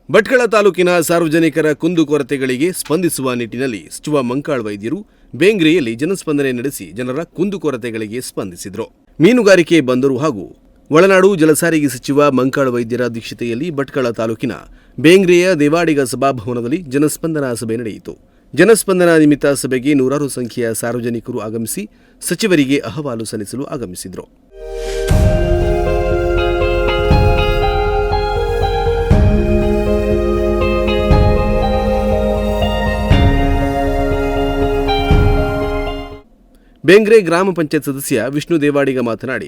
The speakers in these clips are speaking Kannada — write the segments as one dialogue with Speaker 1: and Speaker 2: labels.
Speaker 1: ಭಟ್ಕಳ ತಾಲೂಕಿನ ಸಾರ್ವಜನಿಕರ ಕುಂದುಕೊರತೆಗಳಿಗೆ ಸ್ಪಂದಿಸುವ ನಿಟ್ಟಿನಲ್ಲಿ ಸಚಿವ ಮಂಕಾಳ್ ವೈದ್ಯರು ಬೇಂಗ್ರೆಯಲ್ಲಿ ಜನಸ್ಪಂದನೆ ನಡೆಸಿ ಜನರ ಕುಂದುಕೊರತೆಗಳಿಗೆ ಸ್ಪಂದಿಸಿದರು. ಮೀನುಗಾರಿಕೆ ಬಂದರು ಹಾಗೂ ಒಳನಾಡು ಜಲಸಾರಿಗೆ ಸಚಿವ ಮಂಕಾಳ್ ವೈದ್ಯರ ಅಧ್ಯಕ್ಷತೆಯಲ್ಲಿ ಭಟ್ಕಳ ತಾಲೂಕಿನ ಬೇಂಗ್ರೆಯ ದೇವಾಡಿಗ ಸಭಾಭವನದಲ್ಲಿ ಜನಸ್ಪಂದನಾ ಸಭೆ ನಡೆಯಿತು. ಜನಸ್ಪಂದನಾ ನಿಮಿತ್ತ ಸಭೆಗೆ ನೂರಾರು ಸಂಖ್ಯೆಯ ಸಾರ್ವಜನಿಕರು ಆಗಮಿಸಿ ಸಚಿವರಿಗೆ ಅಹವಾಲು ಸಲ್ಲಿಸಲು ಆಗಮಿಸಿದರು. ಬೇಂಗ್ರೆ ಗ್ರಾಮ ಪಂಚಾಯತ್ ಸದಸ್ಯ ವಿಷ್ಣು ದೇವಾಡಿಗ ಮಾತನಾಡಿ,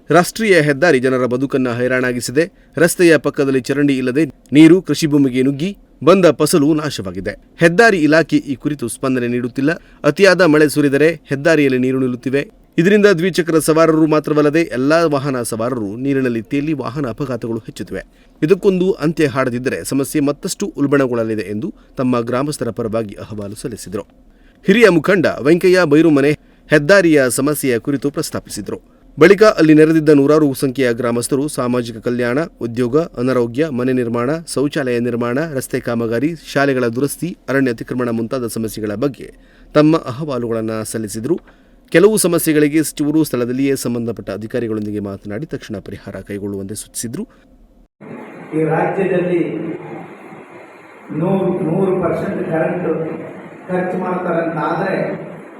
Speaker 1: ರಾಷ್ಟ್ರೀಯ ಹೆದ್ದಾರಿ ಜನರ ಬದುಕನ್ನು ಹೈರಾಣಾಗಿಸಿದೆ. ರಸ್ತೆಯ ಪಕ್ಕದಲ್ಲಿ ಚರಂಡಿ ಇಲ್ಲದೆ ನೀರು ಕೃಷಿ ಭೂಮಿಗೆ ನುಗ್ಗಿ ಬಂದ ಫಸಲು ನಾಶವಾಗಿದೆ. ಹೆದ್ದಾರಿ ಇಲಾಖೆ ಈ ಕುರಿತು ಸ್ಪಂದನೆ ನೀಡುತ್ತಿಲ್ಲ. ಅತಿಯಾದ ಮಳೆ ಸುರಿದರೆ ಹೆದ್ದಾರಿಯಲ್ಲಿ ನೀರು ನಿಲ್ಲುತ್ತಿವೆ. ಇದರಿಂದ ದ್ವಿಚಕ್ರ ಸವಾರರು ಮಾತ್ರವಲ್ಲದೆ ಎಲ್ಲಾ ವಾಹನ ಸವಾರರು ನೀರಿನಲ್ಲಿ ತೇಲಿ ವಾಹನ ಅಪಘಾತಗಳು ಹೆಚ್ಚುತ್ತಿವೆ. ಇದಕ್ಕೊಂದು ಅಂತ್ಯ ಹಾಡದಿದ್ದರೆ ಸಮಸ್ಯೆ ಮತ್ತಷ್ಟು ಉಲ್ಬಣಗೊಳ್ಳಲಿದೆ ಎಂದು ತಮ್ಮ ಗ್ರಾಮಸ್ಥರ ಪರವಾಗಿ ಅಹವಾಲು ಸಲ್ಲಿಸಿದರು. ಹಿರಿಯ ಮುಖಂಡ ವೆಂಕಯ್ಯ ಬೈರುಮನೆ ಹೆದ್ದಾರಿಯ ಸಮಸ್ಯೆಯ ಕುರಿತು ಪ್ರಸ್ತಾಪಿಸಿದರು. ಬಳಿಕ ಅಲ್ಲಿ ನೆರೆದಿದ್ದ ನೂರಾರು ಸಂಖ್ಯೆಯ ಗ್ರಾಮಸ್ಥರು ಸಾಮಾಜಿಕ ಕಲ್ಯಾಣ, ಉದ್ಯೋಗ, ಅನಾರೋಗ್ಯ, ಮನೆ ನಿರ್ಮಾಣ, ಶೌಚಾಲಯ ನಿರ್ಮಾಣ, ರಸ್ತೆ ಕಾಮಗಾರಿ, ಶಾಲೆಗಳ ದುರಸ್ತಿ, ಅರಣ್ಯ ಅತಿಕ್ರಮಣ ಮುಂತಾದ ಸಮಸ್ಯೆಗಳ ಬಗ್ಗೆ ತಮ್ಮ ಅಹವಾಲುಗಳನ್ನು ಸಲ್ಲಿಸಿದರು. ಕೆಲವು ಸಮಸ್ಯೆಗಳಿಗೆ ಸಚಿವರು ಸ್ಥಳದಲ್ಲಿಯೇ ಸಂಬಂಧಪಟ್ಟ ಅಧಿಕಾರಿಗಳೊಂದಿಗೆ ಮಾತನಾಡಿ ತಕ್ಷಣ ಪರಿಹಾರ ಕೈಗೊಳ್ಳುವಂತೆ ಸೂಚಿಸಿದರು.
Speaker 2: ಈ ರಾಜ್ಯದಲ್ಲಿ 100% ಕರೆಂಟ್ ಖರ್ಚು ಮಾಡ್ತಾರಂತಾದರೆ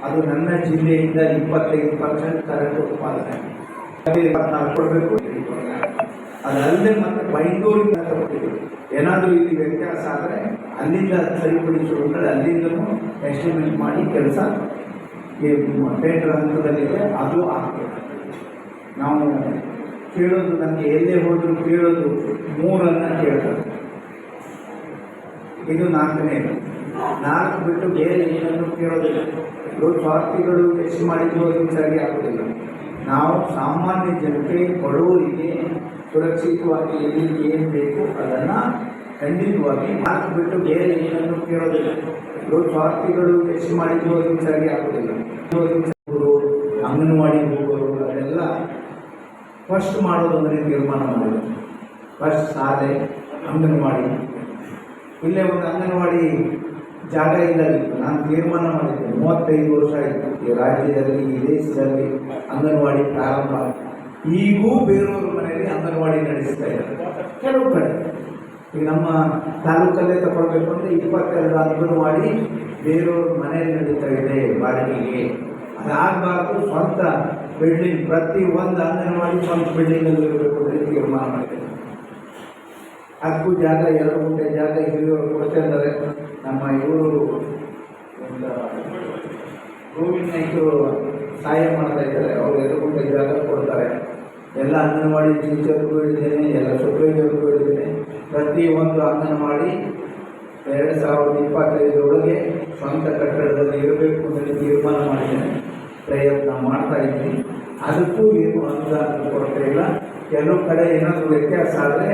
Speaker 2: ಅದು ನನ್ನ ಜಿಲ್ಲೆಯಿಂದ 25% ಕರೆಂಟ್ ಉತ್ಪಾದನೆ 24 ಕೊಡಬೇಕು. ಅದಲ್ಲದೆ ಮತ್ತೆ ಬೈಂದೂರಿಂದ ಕೊಟ್ಟಿದ್ದೀವಿ. ಏನಾದರೂ ಇಲ್ಲಿ ವ್ಯತ್ಯಾಸ ಆದರೆ ಅಲ್ಲಿಂದ ಸರಿಪಡಿಸುವುದರಲ್ಲಿ ಅಲ್ಲಿಂದಲೂ ಎಸ್ಟಿಮೇಟ್ ಮಾಡಿ ಕೆಲಸ ಟೆಂಡರ್ ಹಂತದಲ್ಲಿದೆ, ಅದು ಆಗ್ತದೆ. ನಾವು ಕೇಳೋದು ನನಗೆ ಎಲ್ಲೇ ಹೋದರೂ ಕೇಳೋದು 3 ಕೇಳ್ತಾರೆ. ಇದು 4ನೇದು. 4 ಬಿಟ್ಟು ಬೇರೆ ಏನನ್ನು ಕೇಳೋದಿಲ್ಲ. ಸ್ವಾರ್ಥಿಗಳು ಎಷ್ಟು ಮಾಡಿದ್ರು ಅದು ಸರಿ ಆಗೋದಿಲ್ಲ. ನಾವು ಸಾಮಾನ್ಯ ಜನತೆ ಬಡವರಿಗೆ ಸುರಕ್ಷಿತವಾಗಿ ಎಲ್ಲಿ ಏನು ಬೇಕು ಅದನ್ನು ಖಂಡಿತವಾಗಿ 4 ಬಿಟ್ಟು ಬೇರೆ ಏನನ್ನು ಕೇಳೋದಿಲ್ಲ. ಸ್ವಾರ್ಥಿಗಳು ಎಷ್ಟು ಮಾಡಿದ್ರು ಅದು ಸರಿ ಆಗೋದಿಲ್ಲ. ಅಂಗನವಾಡಿ ಹೋಗೋರು ಅದೆಲ್ಲ ಫಸ್ಟ್ ಮಾಡೋದು ಅಂದರೆ ತೀರ್ಮಾನ ಮಾಡಿದೆ. ಫಸ್ಟ್ ಶಾಲೆ, ಅಂಗನವಾಡಿ. ಇಲ್ಲೇ ಒಂದು ಅಂಗನವಾಡಿ ಜಾಗ ಇಲ್ಲದಿತ್ತು. ನಾನು ತೀರ್ಮಾನ ಮಾಡಿದ್ದೆ. 35 ವರ್ಷ ಆಯಿತು ಈ ರಾಜ್ಯದಲ್ಲಿ, ಈ ದೇಶದಲ್ಲಿ ಅಂಗನವಾಡಿ ಪ್ರಾರಂಭ. ಈಗೂ ಬೇರೆಯವ್ರ ಮನೆಯಲ್ಲಿ ಅಂಗನವಾಡಿ ನಡೆಸ್ತಾ ಇದ್ದಾರೆ ಕೆಲವು ಕಡೆ. ಈಗ ನಮ್ಮ ತಾಲೂಕಲ್ಲೇ ತಗೊಳ್ಬೇಕು ಅಂದರೆ 22 ಅಂಗನವಾಡಿ ಬೇರೆಯವ್ರ ಮನೆಯಲ್ಲಿ ನಡೀತಾ ಇದೆ ಬಾಡಿಗೆಗೆ. ಅದಾಗಬಾರ್ದು. ಸ್ವಂತ ಬಿಲ್ಡಿಂಗ್, ಪ್ರತಿ ಒಂದು ಅಂಗನವಾಡಿ ಸ್ವಂತ ಬಿಲ್ಡಿಂಗಲ್ಲಿ ಇರಬೇಕು ಅಂದರೆ ತೀರ್ಮಾನ ಮಾಡಿದೆ. ಅದಕ್ಕೂ ಜಾಗ 2 ಗುಂಟೆ ಜಾಗ ಹಿರಿಯವರು ಕೊಡ್ತಾ ಇದ್ದಾರೆ. ನಮ್ಮ ಇವರು ಗೋವಿಂದ ನಾಯ್ಕರು ಸಹಾಯ ಮಾಡ್ತಾ ಇದ್ದಾರೆ. ಅವರು 2 ಗುಂಟೆ ಜಾಗ ಕೊಡ್ತಾರೆ. ಎಲ್ಲ ಅಂಗನವಾಡಿ ಟೀಚರ್ಗೂ ಹೇಳಿದ್ದೇನೆ, ಎಲ್ಲ ಸೂಪರ್ವೈಸರ್ಗೂ ಹೇಳಿದ್ದೇನೆ. ಪ್ರತಿ ಒಂದು ಅಂಗನವಾಡಿ 2025 ಸ್ವಂತ ಕಟ್ಟಡದಲ್ಲಿ ಇರಬೇಕು ಅಂತ ತೀರ್ಮಾನ ಮಾಡಿದ್ದೇನೆ. ಪ್ರಯತ್ನ ಮಾಡ್ತಾ ಇದ್ದೀನಿ. ಅದಕ್ಕೂ ಏನು ಅನುದಾನ ಕೊಡ್ತಾ ಇಲ್ಲ. ಕೆಲವು ಕಡೆ ಏನಾದರೂ ವ್ಯತ್ಯಾಸ ಆದರೆ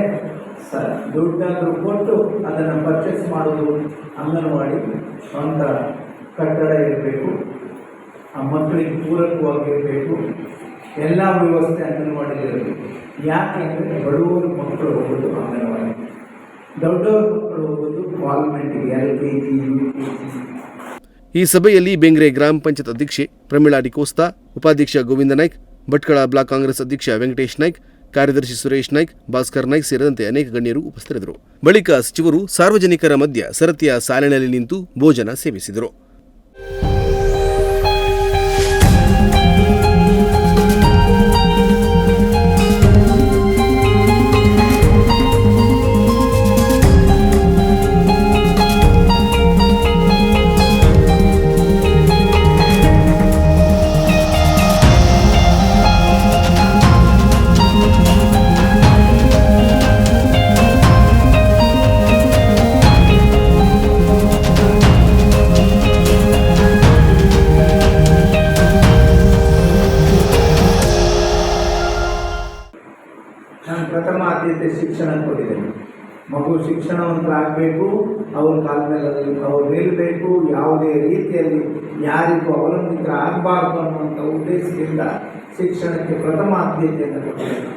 Speaker 2: ದುಡ್ಡಾದರೂ ಕೊಟ್ಟು ಅದನ್ನು ಪರ್ಚೇಸ್ ಮಾಡೋದು. ಅಂಗನವಾಡಿ ಸ್ವಂತ ಕಟ್ಟಡ ಇರಬೇಕು, ಆ ಮಕ್ಕಳಿಗೆ ಪೂರಕವಾಗಿರಬೇಕು, ಎಲ್ಲ ವ್ಯವಸ್ಥೆ ಅಂಗನವಾಡಿಲಿರಬೇಕು. ಯಾಕೆ ಅಂದರೆ ಬಡವರು ಮಕ್ಕಳು ಹೋಗೋದು ಅಂಗನವಾಡಿ, ದೊಡ್ಡವ್ರ ಮಕ್ಕಳು ಹೋಗೋದು ಗೌರ್ಮೆಂಟಿಗೆ LKG, UKG.
Speaker 1: ಈ ಸಭೆಯಲ್ಲಿ ಬೇಂಗ್ರೆ ಗ್ರಾಮ ಪಂಚಾಯತ್ ಅಧ್ಯಕ್ಷೆ ಪ್ರಮೀಳಾ ಡಿಕೋಸ್ತಾ, ಉಪಾಧ್ಯಕ್ಷ ಗೋವಿಂದ ನಾಯ್ಕ್, ಭಟ್ಕಳ ಬ್ಲಾಕ್ ಕಾಂಗ್ರೆಸ್ ಅಧ್ಯಕ್ಷ ವೆಂಕಟೇಶ್ ನಾಯ್ಕ್, ಕಾರ್ಯದರ್ಶಿ ಸುರೇಶ್ ನಾಯ್ಕ್, ಭಾಸ್ಕರ್ ನಾಯ್ಕ್ ಸೇರಿದಂತೆ ಅನೇಕ ಗಣ್ಯರು ಉಪಸ್ಥಿತರಿದ್ದರು. ಬಳಿಕ ಸಚಿವರು ಸಾರ್ವಜನಿಕರ ಮಧ್ಯ ಸರತಿಯ ಸಾಲಿನಲ್ಲಿ ನಿಂತು ಭೋಜನ ಸೇವಿಸಿದರು.
Speaker 2: ನಾನು ಪ್ರಥಮ ಆದ್ಯತೆ ಶಿಕ್ಷಣ ಕೊಟ್ಟಿದ್ದೇನೆ. ಮಗು ಶಿಕ್ಷಣವಂತರಾಗಬೇಕು, ಅವ್ರ ಕಾಲ ಮೇಲೆ ಅವ್ರು ನಿಲ್ಲಬೇಕು, ಯಾವುದೇ ರೀತಿಯಲ್ಲಿ ಯಾರಿಗೂ ಅವಲಂಬಿತರಾಗಬಾರ್ದು ಅನ್ನುವಂಥ ಉದ್ದೇಶದಿಂದ ಶಿಕ್ಷಣಕ್ಕೆ ಪ್ರಥಮ ಆದ್ಯತೆಯನ್ನು ಕೊಟ್ಟಿದ್ದೇನೆ.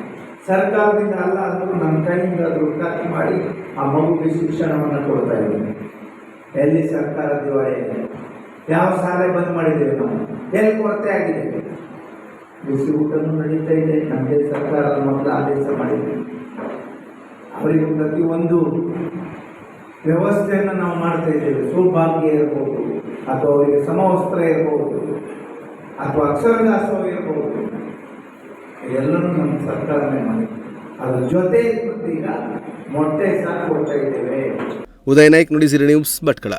Speaker 2: ಸರ್ಕಾರದಿಂದ ಅಲ್ಲ ಅಂದರೂ ನಮ್ಮ ಕೈಯಿಂದ ಖರ್ಚು ಮಾಡಿ ಆ ಮಗುವಿಗೆ ಶಿಕ್ಷಣವನ್ನು ಕೊಡ್ತಾ ಇದ್ದೀವಿ. ಎಲ್ಲಿ ಸರ್ಕಾರ ದಿವಾಳಿ ಇದೆ? ಯಾವ ಶಾಲೆ ಬಂದ್ ಮಾಡಿದ್ದೇವೆ ನಾವು? ಎಲ್ಲಿ ಕೊರತೆ ಆಗಿದೆ? ಬಿಸಿ ಊಟನೂ ನಡೀತಾ ಇದೆ. ನಮಗೆ ಸರ್ಕಾರದ ಮೊದಲು ಆದೇಶ ಮಾಡಿದೆ, ಅವರಿಗೆ ಪ್ರತಿಯೊಂದು ವ್ಯವಸ್ಥೆಯನ್ನು ನಾವು ಮಾಡ್ತಾ ಇದ್ದೇವೆ. ಸೌಭಾಗ್ಯ ಇರ್ಬೋದು, ಅಥವಾ ಅವರಿಗೆ ಸಮವಸ್ತ್ರ ಇರ್ಬೋದು, ಅಥವಾ ಅಕ್ಷರದಾಸೋಹ ಇರ್ಬೋದು, ಇದೆಲ್ಲರೂ ನಮ್ಮ ಸರ್ಕಾರನೇ ಮಾಡಿ. ಅದ್ರ ಜೊತೆ ಈಗ ಮೊಟ್ಟೆ ಸಹ ಕೊಡ್ತಾ ಇದ್ದೇವೆ.
Speaker 1: ಉದಯ ನಾಯ್ಕ್, ನುಡಿಸಿರಿ ನ್ಯೂಸ್, ಭಟ್ಕಳ.